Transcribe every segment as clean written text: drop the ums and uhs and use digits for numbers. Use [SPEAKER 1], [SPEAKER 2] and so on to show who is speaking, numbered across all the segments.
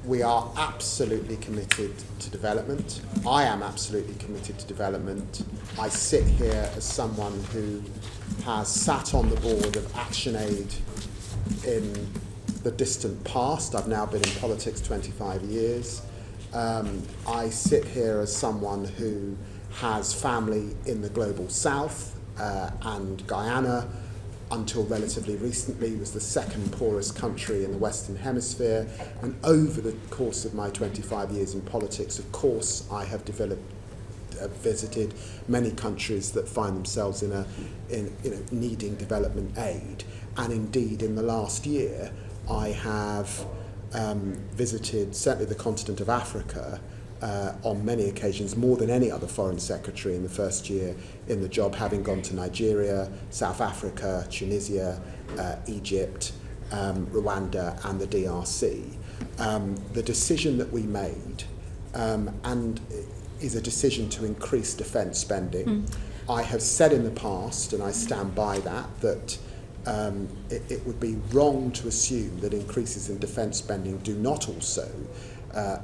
[SPEAKER 1] We are absolutely committed to development. I am absolutely committed to development. I sit here as someone who has sat on the board of ActionAid in the distant past. I've now been in politics 25 years. I sit here as someone who has family in the global south, and Guyana, until relatively recently, was the second poorest country in the Western Hemisphere. And over the course of my 25 years in politics, of course, I have visited many countries that find themselves needing development aid. And indeed, in the last year, I have visited certainly the continent of Africa on many occasions, more than any other foreign secretary in the first year in the job, having gone to Nigeria, South Africa, Tunisia, Egypt, Rwanda and the DRC. The decision that we made and is a decision to increase defence spending. I have said in the past, and I stand by that it would be wrong to assume that increases in defence spending do not also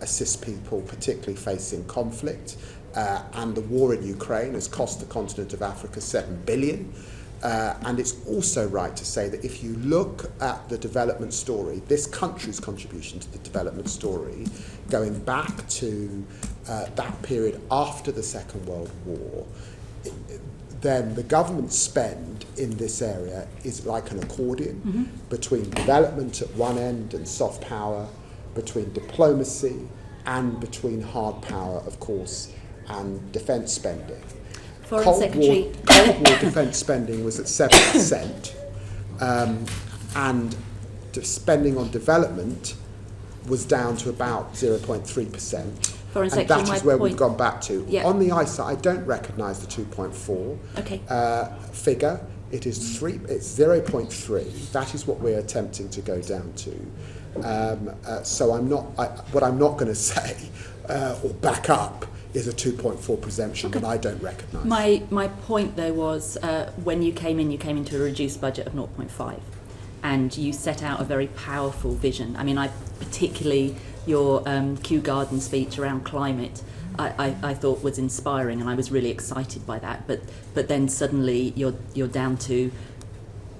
[SPEAKER 1] assist people, particularly facing conflict. And the war in Ukraine has cost the continent of Africa $7 billion. And it's also right to say that if you look at the development story, this country's contribution to the development story, going back to that period after the Second World War, then the government spend in this area is like an accordion between development at one end and soft power, between diplomacy and between hard power, of course, and defence spending. Cold War defence spending was at 7%, and spending on development was down to about 0.3%. And that is where we've gone back to.
[SPEAKER 2] Yeah.
[SPEAKER 1] On the ISA, I don't recognise the 2.4 figure. It's 0.3. That is what we're attempting to go down to. So what I'm not going to say or back up is a 2.4 presumption that I don't recognise.
[SPEAKER 2] My point though was when you came into a reduced budget of 0.5, and you set out a very powerful vision. I mean, particularly your Kew Garden speech around climate, I thought was inspiring, and I was really excited by that. But then suddenly you're down to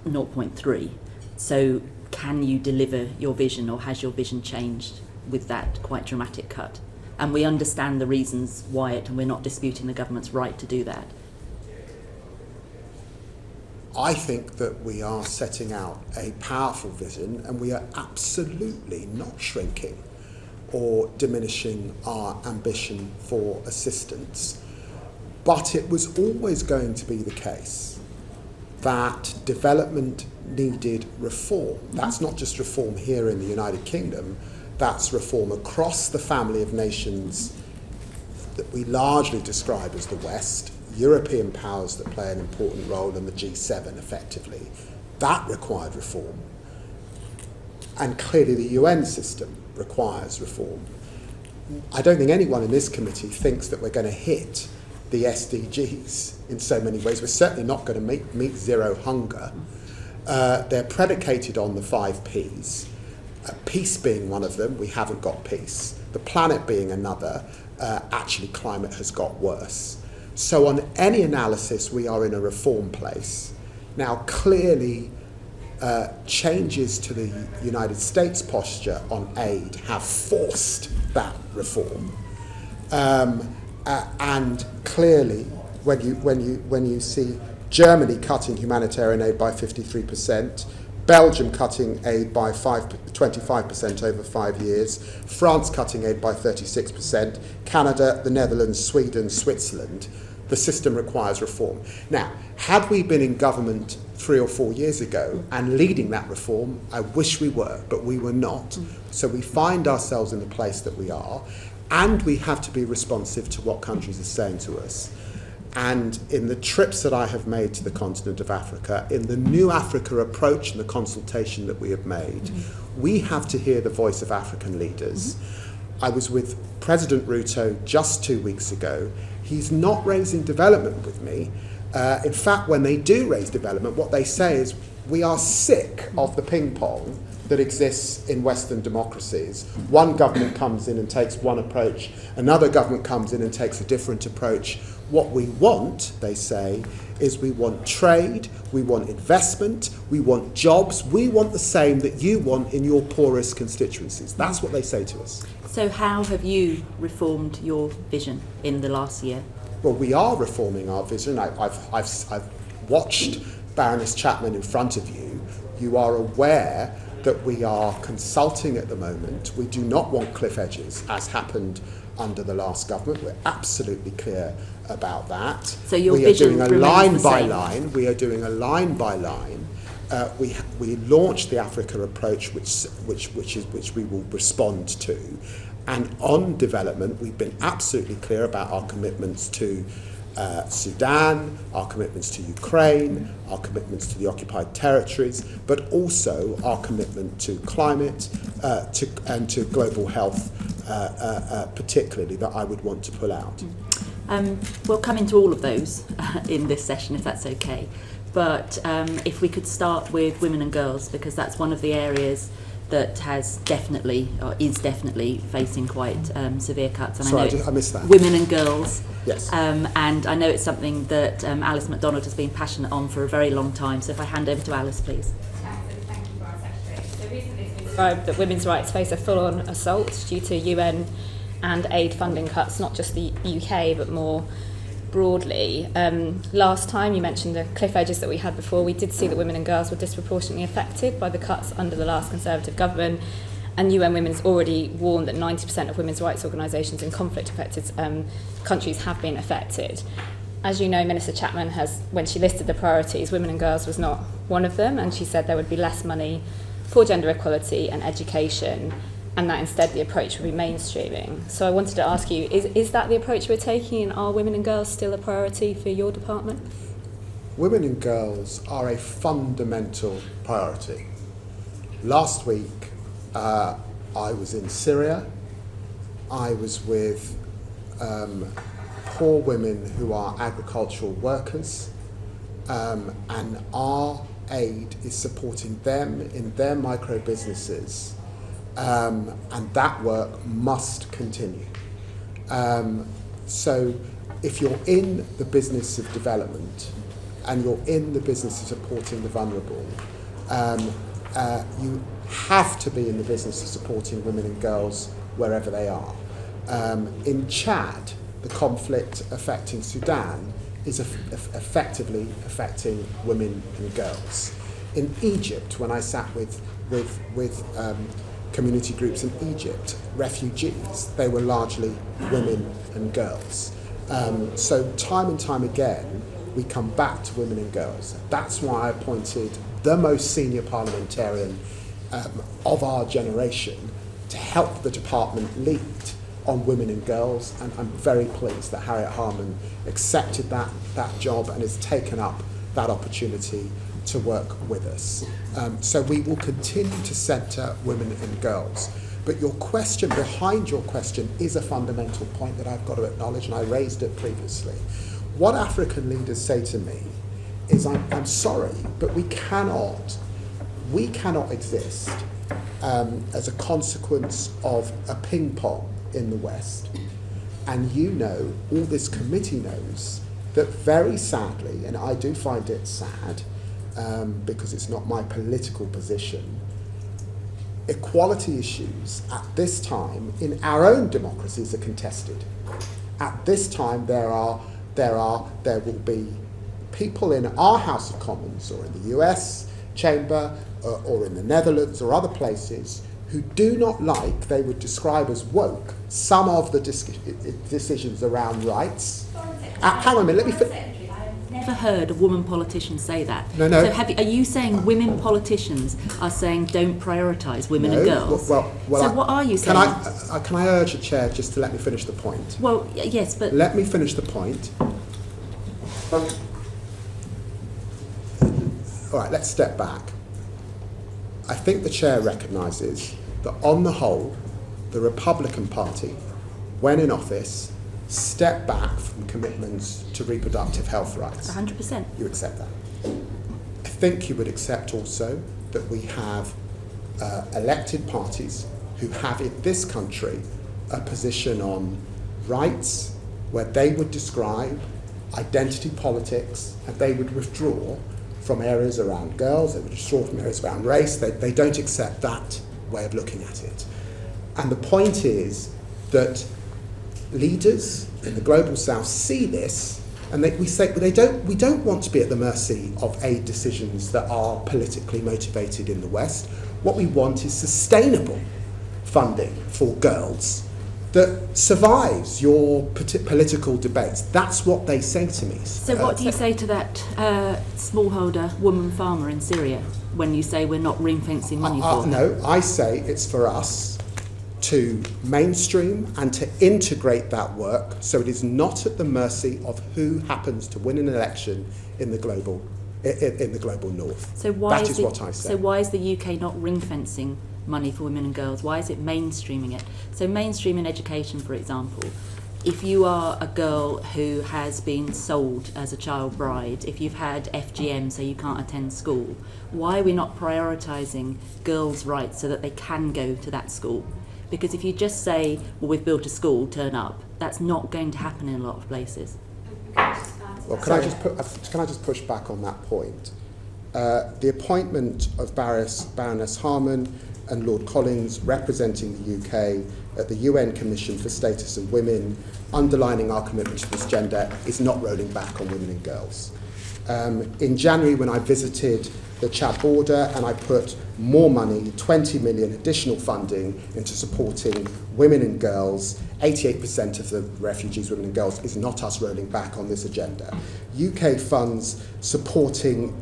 [SPEAKER 2] 0.3. So can you deliver your vision, or has your vision changed with that quite dramatic cut? And we understand the reasons why and we're not disputing the government's right to do that.
[SPEAKER 1] I think that we are setting out a powerful vision, and we are absolutely not shrinking or diminishing our ambition for assistance. But it was always going to be the case that development needed reform. That's not just reform here in the United Kingdom, that's reform across the family of nations that we largely describe as the West, European powers that play an important role in the G7 effectively. That required reform. And clearly the UN system requires reform. I don't think anyone in this committee thinks that we're going to hit the SDGs in so many ways. We're certainly not going to meet zero hunger. They're predicated on the 5 Ps. Peace being one of them, we haven't got peace. The planet being another, actually climate has got worse. So on any analysis, we are in a reform place. Now clearly, changes to the United States posture on aid have forced that reform. And clearly, when you see Germany cutting humanitarian aid by 53%, Belgium cutting aid by 25% over 5 years, France cutting aid by 36%, Canada, the Netherlands, Sweden, Switzerland, the system requires reform. Now, had we been in government 3 or 4 years ago and leading that reform, I wish we were, but we were not. So we find ourselves in the place that we are, and we have to be responsive to what countries are saying to us. And in the trips that I have made to the continent of Africa, in the New Africa approach and the consultation that we have made, we have to hear the voice of African leaders. I was with President Ruto just 2 weeks ago. He's not raising development with me. In fact, when they do raise development, what they say is, we are sick of the ping pong that exists in Western democracies. One government comes in and takes one approach, another government comes in and takes a different approach. What we want, they say, is we want trade, we want investment, we want jobs, we want the same that you want in your poorest constituencies. That's what they say to us.
[SPEAKER 2] So how have you reformed your vision in the last year?
[SPEAKER 1] Well, we are reforming our vision. I've watched Baroness Chapman in front of you. You are aware that we are consulting at the moment. We do not want cliff edges, as happened under the last government. We're absolutely clear about that.
[SPEAKER 2] So your vision
[SPEAKER 1] We are doing a line
[SPEAKER 2] the
[SPEAKER 1] by
[SPEAKER 2] same.
[SPEAKER 1] line. We are doing a line by line. We launched the Africa approach, which we will respond to. And on development, we've been absolutely clear about our commitments to Sudan, our commitments to Ukraine, our commitments to the occupied territories, but also our commitment to climate and to global health, particularly, that I would want to pull out.
[SPEAKER 2] We'll come into all of those in this session, if that's okay. But if we could start with women and girls, because that's one of the areas that has definitely, or is definitely, facing quite severe cuts. And
[SPEAKER 1] Sorry, I missed that.
[SPEAKER 2] Women and girls.
[SPEAKER 1] Yes.
[SPEAKER 2] And I know it's something that Alice MacDonald has been passionate on for a very long time. So if I hand over to Alice, please.
[SPEAKER 3] Thank you, Foreign Secretary. So recently it's been described that women's rights face a full-on assault due to UN and aid funding cuts, not just the UK, but more broadly. Last time you mentioned the cliff edges that we had before. We did see that women and girls were disproportionately affected by the cuts under the last Conservative government, and UN Women's already warned that 90% of women's rights organisations in conflict-affected countries have been affected. As you know, Minister Chapman has, when she listed the priorities, women and girls was not one of them, and she said there would be less money for gender equality and education, and that instead the approach would be mainstreaming. So I wanted to ask you, is that the approach we're taking, and are women and girls still a priority for your department?
[SPEAKER 1] Women and girls are a fundamental priority. Last week, I was in Syria. I was with poor women who are agricultural workers, and our aid is supporting them in their micro businesses. And that work must continue. So if you're in the business of development and you're in the business of supporting the vulnerable, you have to be in the business of supporting women and girls wherever they are. In Chad, the conflict affecting Sudan is effectively affecting women and girls. In Egypt, when I sat with community groups in Egypt, refugees, they were largely women and girls. So time and time again, we come back to women and girls. That's why I appointed the most senior parliamentarian of our generation to help the department lead on women and girls, and I'm very pleased that Harriet Harman accepted that job and has taken up that opportunity to work with us. So we will continue to centre women and girls. But your question, behind your question, is a fundamental point that I've got to acknowledge, and I raised it previously. What African leaders say to me is, I'm sorry, but we cannot exist as a consequence of a ping pong in the West. And you know, all this committee knows, that very sadly, and I do find it sad, because it's not my political position, equality issues at this time in our own democracies are contested. At this time, there will be people in our House of Commons or in the US chamber or in the Netherlands or other places who do not like, they would describe as woke, some of the decisions around rights. Hang on a minute, let me finish.
[SPEAKER 2] Never heard a woman politician say that.
[SPEAKER 1] No.
[SPEAKER 2] So are you saying women politicians are saying don't prioritise women and girls?
[SPEAKER 1] Well,
[SPEAKER 2] so what are you saying?
[SPEAKER 1] Can I urge the chair just to let me finish the point?
[SPEAKER 2] Well, yes, but...
[SPEAKER 1] Let me finish the point. All right, let's step back. I think the chair recognises that on the whole, the Republican Party, when in office, step back from commitments to reproductive health rights.
[SPEAKER 2] 100%.
[SPEAKER 1] You accept that. I think you would accept also that we have elected parties who have in this country a position on rights where they would describe identity politics and they would withdraw from areas around girls, they would withdraw from areas around race. They don't accept that way of looking at it. And the point is that leaders in the global south see this and we say we don't want to be at the mercy of aid decisions that are politically motivated in the West. What we want is sustainable funding for girls that survives your political debates. That's what they say to me.
[SPEAKER 2] So what do you say to that smallholder woman farmer in Syria when you say we're not ring-fencing money for her?
[SPEAKER 1] No, I say it's for us to mainstream and to integrate that work so it is not at the mercy of who happens to win an election in the global north.
[SPEAKER 2] So why
[SPEAKER 1] that is what I say.
[SPEAKER 2] So why is the UK not ring-fencing money for women and girls? Why is it mainstreaming it? So mainstreaming education, for example, if you are a girl who has been sold as a child bride, if you've had FGM so you can't attend school, why are we not prioritising girls' rights so that they can go to that school? Because if you just say, well, we've built a school, turn up, that's not going to happen in a lot of places.
[SPEAKER 1] Well, can I just push back on that point? The appointment of Baroness Harman and Lord Collins representing the UK at the UN Commission for Status of Women, underlining our commitment to this gender, is not rolling back on women and girls. In January, when I visited the Chad border and I put more money, 20 million additional funding into supporting women and girls, 88% of the refugees, women and girls, is not us rolling back on this agenda. UK funds supporting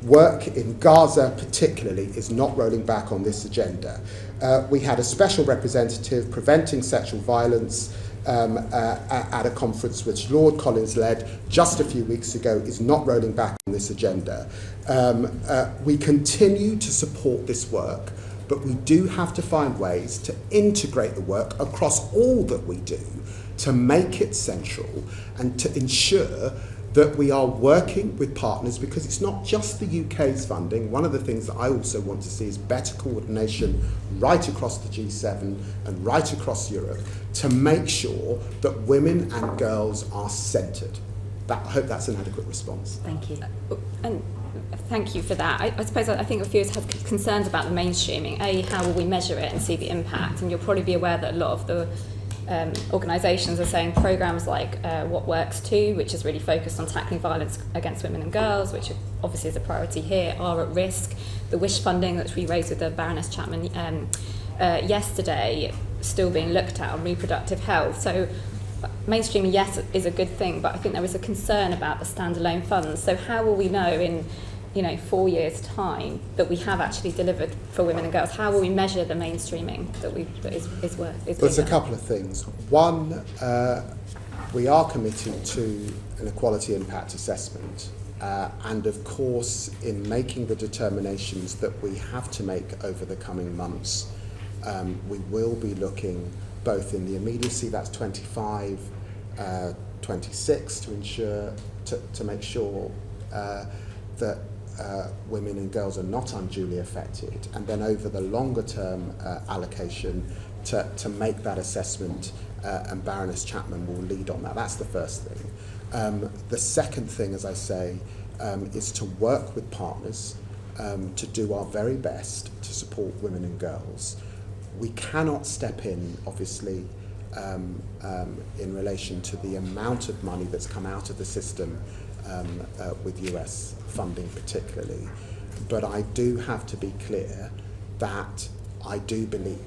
[SPEAKER 1] work in Gaza particularly is not rolling back on this agenda. We had a special representative preventing sexual violence at a conference which Lord Collins led just a few weeks ago, is not rolling back on this agenda. We continue to support this work, but we do have to find ways to integrate the work across all that we do to make it central and to ensure that we are working with partners, because it's not just the UK's funding. One of the things that I also want to see is better coordination right across the G7 and right across Europe to make sure that women and girls are centred. I hope that's an adequate response.
[SPEAKER 2] Thank you.
[SPEAKER 3] And thank you for that. I suppose I think a few of us have concerns about the mainstreaming. How will we measure it and see the impact? And you'll probably be aware that a lot of the organisations are saying programmes like What Works Too, which is really focused on tackling violence against women and girls, which obviously is a priority here, are at risk. The WISH funding, which we raised with the Baroness Chapman yesterday, still being looked at on reproductive health. So mainstreaming, yes, is a good thing, but I think there is a concern about the standalone funds. So how will we know in 4 years' time that we have actually delivered for women and girls? How will we measure the mainstreaming that is
[SPEAKER 1] Well, there's a couple of things. One, we are committed to an equality impact assessment, and of course, in making the determinations that we have to make over the coming months, we will be looking both in the immediacy, that's 25, 26, to ensure to make sure that women and girls are not unduly affected, and then over the longer term allocation to make that assessment, and Baroness Chapman will lead on that. That's the first thing. The second thing, as I say, is to work with partners to do our very best to support women and girls. We cannot step in, obviously, in relation to the amount of money that's come out of the system with US funding particularly, but I do have to be clear that I do believe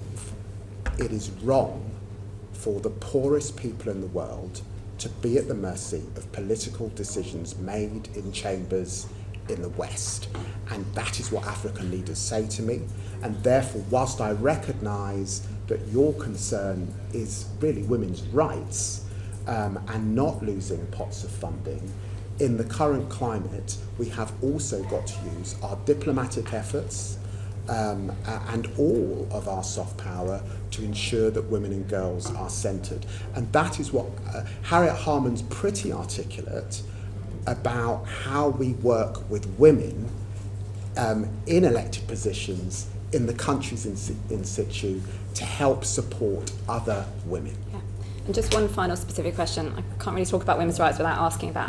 [SPEAKER 1] it is wrong for the poorest people in the world to be at the mercy of political decisions made in chambers in the West. And that is what African leaders say to me. And therefore, whilst I recognise that your concern is really women's rights and not losing pots of funding, in the current climate, we have also got to use our diplomatic efforts and all of our soft power to ensure that women and girls are centred. And that is what Harriet Harman's pretty articulate about how we work with women in elected positions in the countries in situ to help support other women.
[SPEAKER 3] Yeah. And just one final specific question. I can't really talk about women's rights without asking about